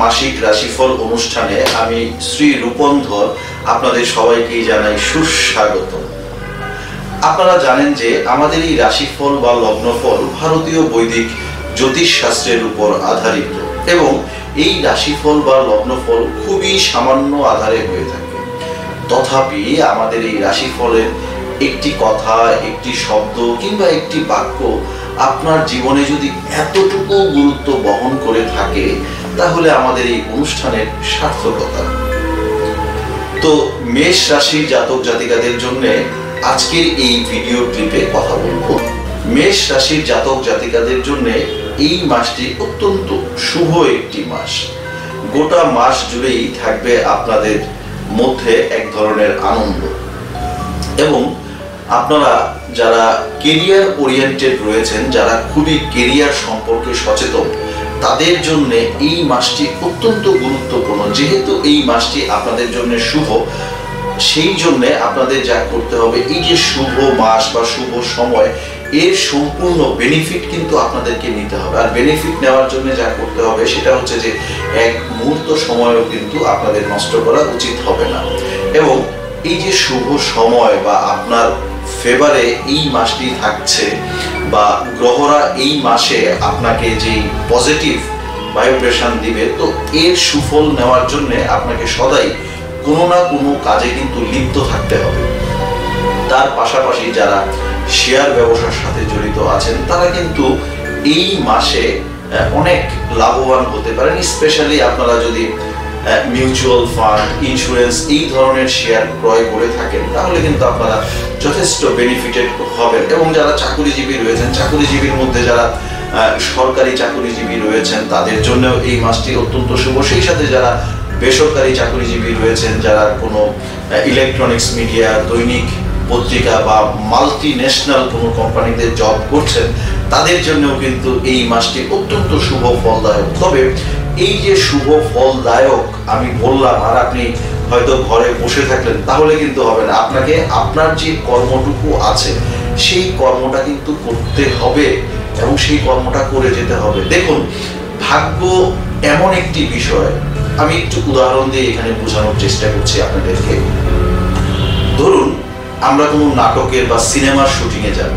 মাসিক রাশিফল অনুষ্ঠানে আমি শ্রী রূপন্ধর আপনাদের সবাইকে জানাই সুস্বাগত। আপনারা জানেন যে আমাদের এই রাশিফল বা লগ্নফল ভারতীয় বৈদিক জ্যোতিষ শাস্ত্রের উপর আধারিত এবং এই রাশিফল বা লগ্নফল খুবই সামান্য আধারে হয়ে থাকে। তথাপি আমাদের এই রাশিফলের একটি কথা, একটি শব্দ কিংবা একটি বাক্য আপনার জীবনে যদি এতটুকু গুরুত্ব বহন করে থাকে তাহলে আমাদের এই অনুষ্ঠানের সার্থকতা। তো মেষ রাশির জাতক জাতিকাদের জন্য আজকের এই ভিডিও ক্লিপে কথা বলবো। মেষ রাশির জাতক জাতিকাদের জন্য এই মাসটি অত্যন্ত শুভ একটি মাস। গোটা মাস জুড়েই থাকবে আপনাদের মধ্যে এক ধরনের আনন্দ এবং আপনারা যারা কেরিয়ার ওরিয়েন্টেড রয়েছেন, যারা খুবই কেরিয়ার সম্পর্কে সচেতন, তাদের জন্য এই মাসটি অত্যন্ত গুরুত্বপূর্ণ। যেহেতু এই মাসটি আপনাদের জন্য শুভ, সেই জন্য আপনাদের যা করতে হবে, এই যে শুভ মাস বা শুভ সময়, এর সম্পূর্ণ বেনিফিট কিন্তু আপনাদেরকে নিতে হবে। আর বেনিফিট নেওয়ার জন্য যা করতে হবে সেটা হচ্ছে যে এক মুহূর্ত সময়ও কিন্তু আপনাদের নষ্ট করা উচিত হবে না। এবং এই যে শুভ সময় বা আপনার ফেভারে এই মাসটি থাকছে বা গ্রহরা এই মাসে আপনাকে যে পজিটিভ ভাইব্রেশন দিবে, তো এর সুফল নেওয়ার জন্য আপনাকে সদাই কোনো না কোনো কাজে কিন্তু লিপ্ত থাকতে হবে। তার পাশাপাশি যারা শেয়ার ব্যবসার সাথে জড়িত আছেন তারা কিন্তু এই মাসে অনেক লাভবান হতে পারেন। স্পেশালি আপনারা যদি মিউচুয়াল ফান্ড, ইন্স্যুরেন্স এই ধরনের শেয়ার ক্রয় করে থাকেন তাহলে কিন্তু আপনারা যথেষ্ট বেনিফিটেড হবেন। এবং যারা চাকুরিজীবী রয়েছেন, চাকুরিজীবীর মধ্যে যারা সরকারি চাকুরিজীবী রয়েছেন তাদের জন্য এই মাসটি অত্যন্ত শুভ। সেই সাথে যারা বেসরকারি চাকুরিজীবী রয়েছেন, যারা কোনো ইলেকট্রনিক্স মিডিয়া, দৈনিক পত্রিকা বা মাল্টি ন্যাশনাল কোনো কোম্পানিতে জব করছেন, তাদের জন্যও কিন্তু এই মাসটি অত্যন্ত শুভ ফলদায়ক। তবে এই যে শুভ ফলদায়ক আমি বললাম আর আপনি হয়তো ঘরে বসে থাকলেন, তাহলে কিন্তু হবে না। আপনাকে আপনার যে কর্মটুকু আছে সেই কর্মটা কিন্তু করতে হবে এবং সেই কর্মটা করে যেতে হবে। দেখুন, ভাগ্য এমন একটি বিষয়, আমি একটু উদাহরণ দিয়ে এখানে বোঝানোর চেষ্টা করছি আপনাদেরকে। ধরুন আমরা কোনো নাটকের বা সিনেমার শুটিংয়ে যাব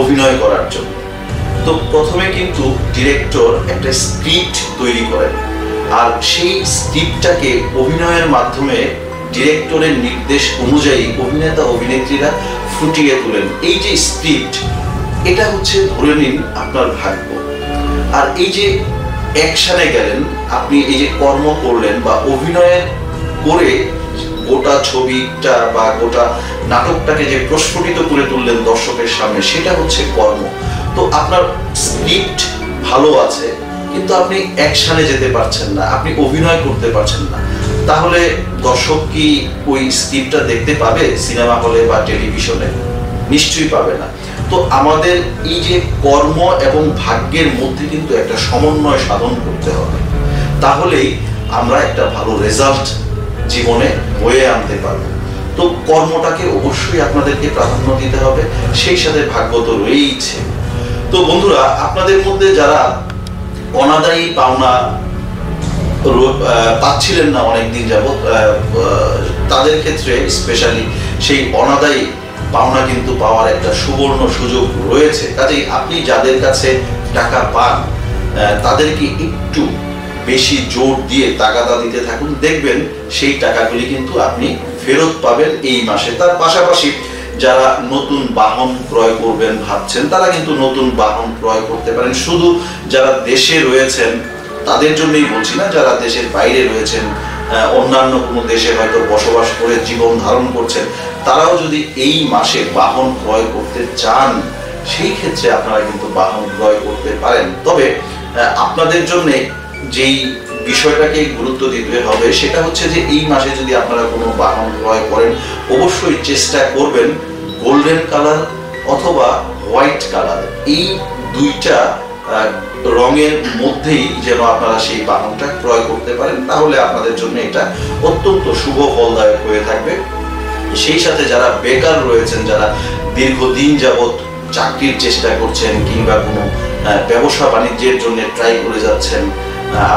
অভিনয় করার জন্য। তো প্রথমে কিন্তু ডিরেক্টর একটা স্ক্রিপ্ট তৈরি করেন আর সেই স্ক্রিপ্টটাকে অভিনয়ের মাধ্যমে ডিরেক্টরের নির্দেশ অনুযায়ী অভিনেতা অভিনেত্রীরা ফুটিয়ে তোলেন। এই যে স্ক্রিপ্ট, এটা হচ্ছে ধরে নিন আপনার ভাগ্য। আর এই যে অ্যাকশনে গেলেন, আপনি এই যে কর্ম করলেন বা অভিনয় করে গোটা ছবিটা বা গোটা নাটকটাকে যে প্রস্ফুটিত করে তুললেন দর্শকের সামনে, সেটা হচ্ছে কর্ম। তো আপনার স্ক্রিপ্ট ভালো আছে কিন্তু আপনি অ্যাকশনে যেতে পারছেন না, আপনি অভিনয় করতে পারছেন না, তাহলে দর্শক কি ওই স্ক্রিপ্টটা দেখতে পাবে সিনেমা হলে বা টেলিভিশনে? নিশ্চয়ই পাবে না। তো আমাদের এই যে কর্ম এবং ভাগ্যের মধ্যে কিন্তু একটা সমন্বয় সাধন করতে হবে, তাহলেই আমরা একটা ভালো রেজাল্ট জীবনে বয়ে আনতে পারবো। তো কর্মটাকে অবশ্যই আপনাদেরকে প্রাধান্য দিতে হবে, সেই সাথে ভাগ্য তো রয়েইছে। তো বন্ধুরা, আপনাদের মধ্যে যারা অনাদায়ী পাওনা পাচ্ছিলেন না অনেকদিন যাবত, তাদের ক্ষেত্রে স্পেশালি সেই অনাদায়ী পাওনা কিন্তু পাওয়ার একটা সুবর্ণ সুযোগ রয়েছে। কাজেই আপনি যাদের কাছে টাকা পান তাদেরকে একটু বেশি জোর দিয়ে তাগাদা দিতে থাকুন, দেখবেন সেই টাকাগুলি কিন্তু আপনি ফেরত পাবেন এই মাসে। তার পাশাপাশি যারা নতুন বাহন ক্রয় করবেন ভাবছেন, তারা কিন্তু নতুন বাহন ক্রয় করতে পারেন। শুধু যারা দেশে রয়েছেন তাদের জন্যই বলছি না, যারা দেশের বাইরে রয়েছেন, অন্যান্য কোনো দেশে হয়তো বসবাস করে জীবন ধারণ করছেন, তারাও যদি এই মাসে বাহন ক্রয় করতে চান, সেই ক্ষেত্রে আপনারা কিন্তু বাহন ক্রয় করতে পারেন। তবে আপনাদের জন্য যেই বিষয়টাকে গুরুত্ব দিতে হবে সেটা হচ্ছে যে এই মাসে যদি আপনারা কোনো বাহন ক্রয় করেন, অবশ্যই চেষ্টা করবেন গোল্ডেন কালার অথবা হোয়াইট কালার, এই দুইটা রঙের মধ্যেই যেন আপনারা সেই বাহনটা ক্রয় করতে পারেন, তাহলে আপনাদের জন্য এটা অত্যন্ত শুভ ফলদায়ক হয়ে থাকবে। সেই সাথে যারা বেকার রয়েছেন, যারা দীর্ঘদিন যাবত চাকরির চেষ্টা করছেন কিংবা কোনো ব্যবসা বাণিজ্যের জন্য ট্রাই করে যাচ্ছেন,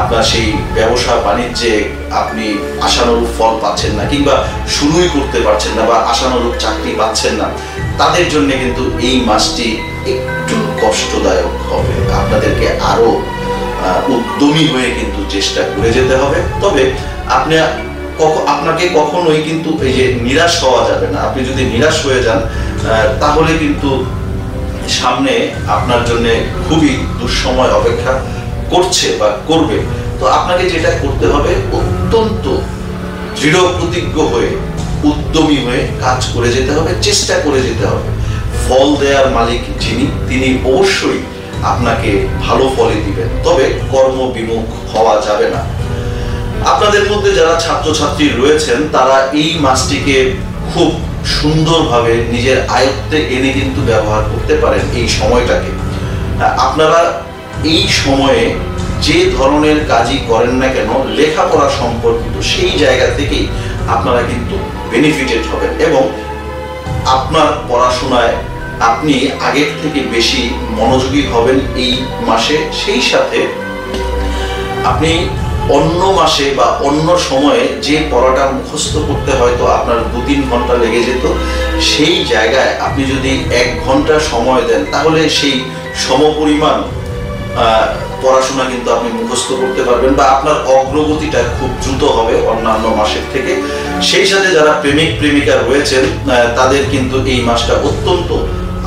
আপনার সেই ব্যবসা বাণিজ্যে আপনি আশানুরূপ ফল পাচ্ছেন না, কিংবা শুরুই করতে পারছেন না, বা আশানুরূপ চাকরি পাচ্ছেন না, তাদের জন্য কিন্তু এই মাসটি একটু কষ্টদায়ক হবে। আপনাদেরকে আরো উদ্যমী হয়ে কিন্তু চেষ্টা করে যেতে হবে। তবে আপনাকে কখনোই কিন্তু এই যে নিরাশ হওয়া যাবে না। আপনি যদি নিরাশ হয়ে যান তাহলে কিন্তু সামনে আপনার জন্য খুবই দুঃসময় অপেক্ষা করছে বা করবে। তো আপনাকে যেটা করতে হবে, অত্যন্ত দৃঢ় প্রতিজ্ঞ হয়ে উদ্যমী হয়ে কাজ করে যেতে হবে, চেষ্টা করে যেতে হবে। ফল দেওয়ার মালিক যিনি, তিনি অবশ্যই আপনাকে ভালো ফলই দিবেন, তবে কর্মবিমুখ হওয়া যাবে না। আপনাদের মধ্যে যারা ছাত্রছাত্রী রয়েছেন তারা এই মাসটিকে খুব সুন্দরভাবে নিজের আয়ত্তে এনে কিন্তু ব্যবহার করতে পারেন এই সময়টাকে। আপনারা এই সময়ে যে ধরনের কাজই করেন না কেন, লেখাপড়া সম্পর্কিত সেই জায়গা থেকেই আপনারা কিন্তু বেনিফিটেড হবেন, এবং আপনার পড়াশোনায় আপনি আগের থেকে বেশি মনোযোগী হবেন এই মাসে। সেই সাথে আপনি অন্য মাসে বা অন্য সময়ে যে পড়াটা মুখস্থ করতে হয়তো আপনার 2-3 ঘন্টা লেগে যেত, সেই জায়গায় আপনি যদি 1 ঘন্টা সময় দেন তাহলে সেই সমপরিমাণ পড়াশোনা কিন্তু আপনি মুখস্থ করতে পারবেন, বা আপনার অগ্রগতিটা খুব দ্রুত হবে অন্যান্য মাসের থেকে। সেই সাথে যারা প্রেমিক প্রেমিকা রয়েছেন তাদের কিন্তু এই মাসটা অত্যন্ত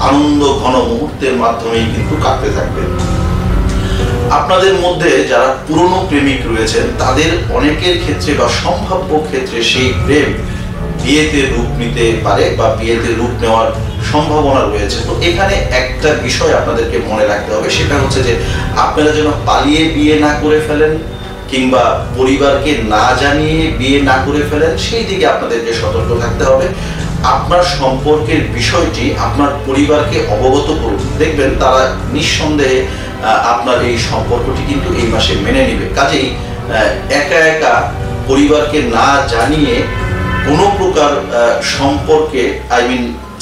আনন্দ ঘন মুহূর্তের মাধ্যমেই কিন্তু কাটতে থাকবে। আপনাদের মধ্যে যারা পুরনো প্রেমিক রয়েছেন তাদের অনেকের ক্ষেত্রে বা সম্ভাব্য ক্ষেত্রে সেই প্রেম বিয়েতে রূপ নিতে পারে বা বিয়েতে রূপ নেওয়ার সম্ভাবনা রয়েছে। তো এখানে একটা বিষয় আপনাদেরকে মনে রাখতে হবে, সেটা হচ্ছে যে আপনারা যেন পালিয়ে বিয়ে না করে ফেলেন, কিংবা পরিবারকে না জানিয়ে বিয়ে না করে ফেলেন, সেই দিকে আপনাদেরকে সতর্ক থাকতে হবে। আপনার সম্পর্কের বিষয়টি আপনার পরিবারকে অবগত করুন, দেখবেন তারা নিঃসন্দেহে আপনার এই সম্পর্কটি কিন্তু এই মাসে মেনে নেবে। কাজেই একা একা পরিবারকে না জানিয়ে কোনো প্রকার সম্পর্কে,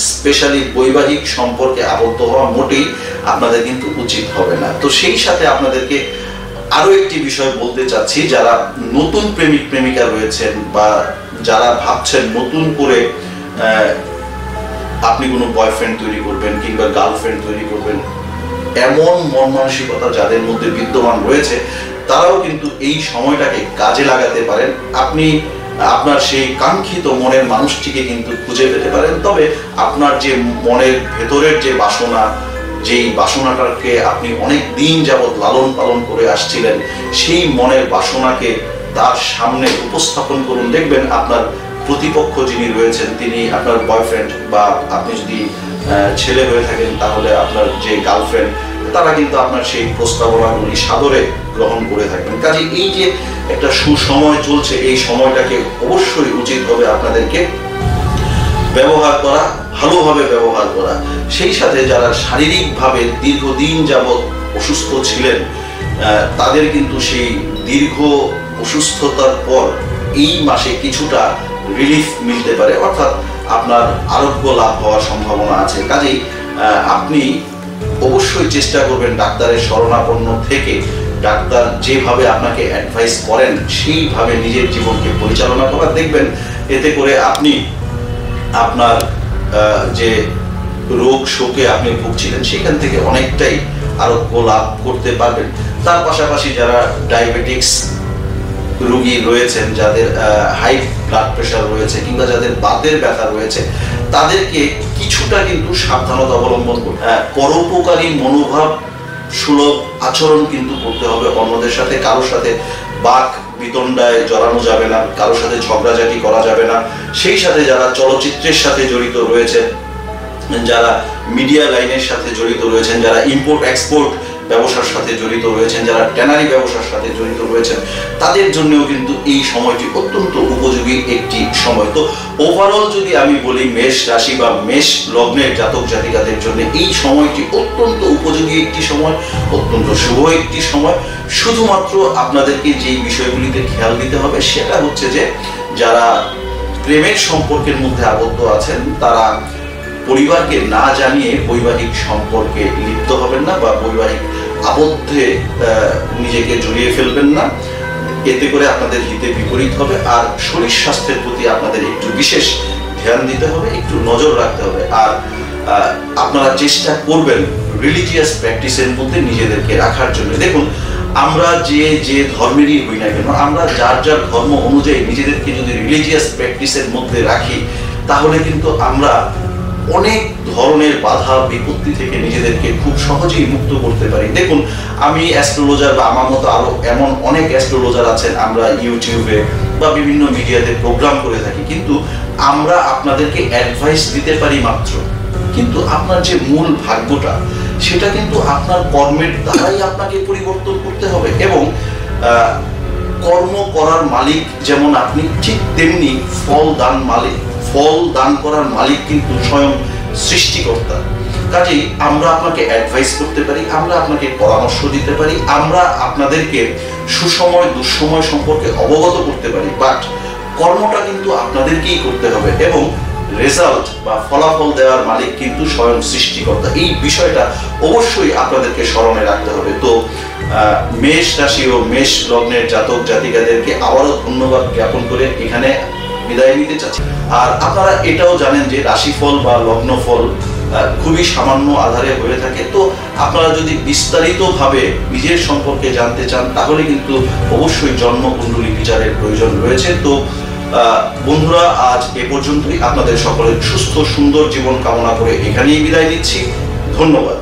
স্পেশালি বৈবাহিক সম্পর্কে আবদ্ধ হওয়া মোটেই আপনাদের কিন্তু উচিত হবে না। তো সেই সাথে আপনাদেরকে আরো একটি বিষয় বলতে চাচ্ছি, যারা নতুন প্রেমিক প্রেমিকা রয়েছেন বা যারা ভাবছেন নতুন করে আপনি কোনো বয়ফ্রেন্ড তৈরি করবেন কিংবা গার্লফ্রেন্ড তৈরি করবেন, এমন মন মানসিকতা যাদের মধ্যে বিদ্যমান রয়েছে, তারাও কিন্তু এই সময়টাকে কাজে লাগাতে পারেন। আপনি আপনার সেই কাঙ্ক্ষিত মনের মানুষটিকে কিন্তু খুঁজে পেতে পারেন। তবে আপনার যে মনের ভেতরের যে বাসনা, যেই বাসনাটাকে আপনি অনেক দিন যাবৎ লালন পালন করে আসছিলেন, সেই মনের বাসনাকে তার সামনে উপস্থাপন করুন। দেখবেন আপনার প্রতিপক্ষ যিনি রয়েছেন তিনি আপনার বয়ফ্রেন্ড, বা আপনি যদি ছেলে হয়ে থাকেন তাহলে আপনার যে গার্লফ্রেন্ড, তারা কিন্তু আপনার সেই প্রস্তাবনাগুলি সাদরে গ্রহণ করে থাকবেন। কাজে এই যে একটা সুসময় চলছে, এই সময়টাকে অবশ্যই উচিত হবে আপনাদেরকে ব্যবহার করা, ভালোভাবে ব্যবহার করা। সেই সাথে যারা শারীরিকভাবে দীর্ঘদিন যাবৎ অসুস্থ ছিলেন, তাদের কিন্তু সেই দীর্ঘ অসুস্থতার পর এই মাসে কিছুটা রিলিফ মিলতে পারে, অর্থাৎ আপনার আরোগ্য লাভ হওয়ার সম্ভাবনা আছে। কাজেই আপনি অবশ্যই চেষ্টা করবেন ডাক্তারের শরণাপন্ন থেকে, ডাক্তার যেভাবে আপনাকে অ্যাডভাইস করেন সেইভাবে নিজের জীবনকে পরিচালনা করার। দেখবেন এতে করে আপনি আপনার যে রোগ শোকে আপনি ভুগছিলেন সেখান থেকে অনেকটাই আরোগ্য লাভ করতে পারবেন। তার পাশাপাশি যারা ডায়াবেটিক্স রোগী রয়েছেন, যাদের হাই ব্লাড প্রেশার রয়েছে কিংবা যাদের বাতের ব্যথা রয়েছে, তাদেরকে কিছুটা কিন্তু সাবধানতা অবলম্বন করতে, পরোপকারী মনোভাব সুলভ আচরণ কিন্তু করতে হবে অন্যদের সাথে। কারোর সাথে বাক বিতণ্ডায় জড়ানো যাবে না, কারোর সাথে ঝগড়াঝাটি করা যাবে না। সেই সাথে যারা চলচ্চিত্রের সাথে জড়িত রয়েছেন, যারা মিডিয়া লাইনের সাথে জড়িত রয়েছেন, যারা ইম্পোর্ট এক্সপোর্ট ব্যবসার সাথে জড়িত রয়েছেন, যারা ট্যানারি ব্যবসার সাথে জড়িত রয়েছেন, তাদের জন্যও কিন্তু এই সময়টি অত্যন্ত উপযোগী একটি সময়। তো ওভারঅল যদি আমি বলি, মেষ রাশি বা মেষ লগ্নের জাতক জাতিকাদের জন্য এই সময়টি অত্যন্ত উপযোগী একটি সময়, অত্যন্ত শুভ একটি সময়। শুধুমাত্র আপনাদেরকে যেই বিষয়গুলিতে খেয়াল দিতে হবে সেটা হচ্ছে যে যারা প্রেমের সম্পর্কের মধ্যে আবদ্ধ আছেন তারা পরিবারকে না জানিয়ে বৈবাহিক সম্পর্কে লিপ্ত হবেন না, বা বৈবাহিক আবদ্ধে নিজেকে জড়িয়ে ফেলবেন না, এতে করে আপনাদের হিতে বিপরীত হবে। আর শরীর স্বাস্থ্যের প্রতি আপনাদের একটু বিশেষ ধ্যান দিতে হবে, একটু নজর রাখতে হবে। আর আপনারা চেষ্টা করবেন রিলিজিয়াস প্র্যাকটিসের মধ্যে নিজেদেরকে রাখার জন্য। দেখুন, আমরা যে ধর্মেরই হই না কেন, আমরা যার যার ধর্ম অনুযায়ী নিজেদেরকে যদি রিলিজিয়াস প্র্যাকটিসের মধ্যে রাখি, তাহলে কিন্তু আমরা অনেক ধরনের বাধা বিপত্তি থেকে নিজেদেরকে খুব সহজেই মুক্ত করতে পারি। দেখুন, আমি অ্যাস্ট্রোলজার বা আমার মতো আরো এমন অনেক অ্যাস্ট্রোলজার আছেন, আমরা ইউটিউবে বা বিভিন্ন মিডিয়াতে প্রোগ্রাম করে থাকি, কিন্তু আমরা আপনাদেরকে অ্যাডভাইস দিতে পারি মাত্র। কিন্তু আপনার যে মূল ভাগ্যটা, সেটা কিন্তু আপনার কর্মের দ্বারাই আপনাকে পরিবর্তন করতে হবে। এবং কর্ম করার মালিক যেমন আপনি, ঠিক তেমনি ফল দান করার মালিক কিন্তু স্বয়ং সৃষ্টিকর্তা। কাজেই আমরা আপনাকে অ্যাডভাইস করতে পারি, আমরা আপনাকে পরামর্শ দিতে পারি, আমরা আপনাদেরকে সুসময় দুঃসময় সম্পর্কে অবগত করতে পারি, বাট কর্মটা কিন্তু আপনাদেরকেই করতে হবে। এবং রেজাল্ট বা ফলাফল দেওয়ার মালিক কিন্তু স্বয়ং সৃষ্টিকর্তা। এই বিষয়টা অবশ্যই আপনাদেরকে স্মরণে রাখতে হবে। তো মেষ রাশি ও মেষ লগ্নের জাতক জাতিকাদেরকে আবারও ধন্যবাদ জ্ঞাপন করে এখানে বিদায় নিতে চাচ্ছি। আর আপনারা এটাও জানেন যে রাশিফল বা লগ্নফল খুবই সামান্য আধারে হয়ে থাকে। তো আপনারা যদি বিস্তারিতভাবে নিজের সম্পর্কে জানতে চান, তাহলে কিন্তু অবশ্যই জন্মকুণ্ডলী বিচারের প্রয়োজন রয়েছে। তো বন্ধুরা, আজ এ পর্যন্তই। আপনাদের সকলের সুস্থ সুন্দর জীবন কামনা করে এখানেই বিদায় নিচ্ছি। ধন্যবাদ।